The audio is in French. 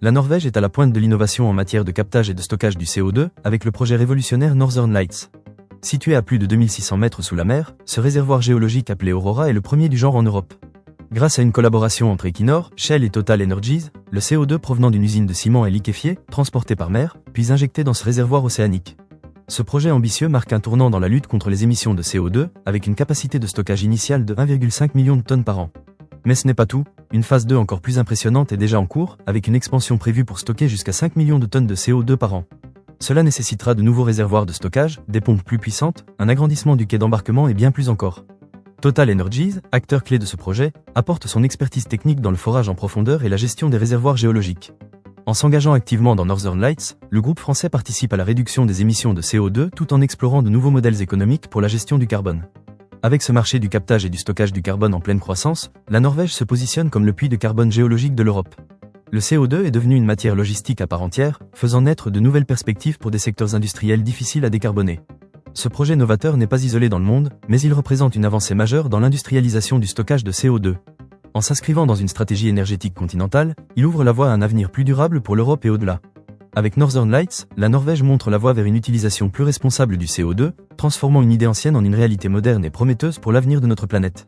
La Norvège est à la pointe de l'innovation en matière de captage et de stockage du CO2 avec le projet révolutionnaire Northern Lights. Situé à plus de 2600 mètres sous la mer, ce réservoir géologique appelé Aurora est le premier du genre en Europe. Grâce à une collaboration entre Equinor, Shell et Total Energies, le CO2 provenant d'une usine de ciment est liquéfié, transporté par mer, puis injecté dans ce réservoir océanique. Ce projet ambitieux marque un tournant dans la lutte contre les émissions de CO2, avec une capacité de stockage initiale de 1,5 million de tonnes par an. Mais ce n'est pas tout, une phase 2 encore plus impressionnante est déjà en cours, avec une expansion prévue pour stocker jusqu'à 5 millions de tonnes de CO2 par an. Cela nécessitera de nouveaux réservoirs de stockage, des pompes plus puissantes, un agrandissement du quai d'embarquement et bien plus encore. Total Energies, acteur clé de ce projet, apporte son expertise technique dans le forage en profondeur et la gestion des réservoirs géologiques. En s'engageant activement dans Northern Lights, le groupe français participe à la réduction des émissions de CO2 tout en explorant de nouveaux modèles économiques pour la gestion du carbone. Avec ce marché du captage et du stockage du carbone en pleine croissance, la Norvège se positionne comme le puits de carbone géologique de l'Europe. Le CO2 est devenu une matière logistique à part entière, faisant naître de nouvelles perspectives pour des secteurs industriels difficiles à décarboner. Ce projet novateur n'est pas isolé dans le monde, mais il représente une avancée majeure dans l'industrialisation du stockage de CO2. En s'inscrivant dans une stratégie énergétique continentale, il ouvre la voie à un avenir plus durable pour l'Europe et au-delà. Avec Northern Lights, la Norvège montre la voie vers une utilisation plus responsable du CO2, transformant une idée ancienne en une réalité moderne et prometteuse pour l'avenir de notre planète.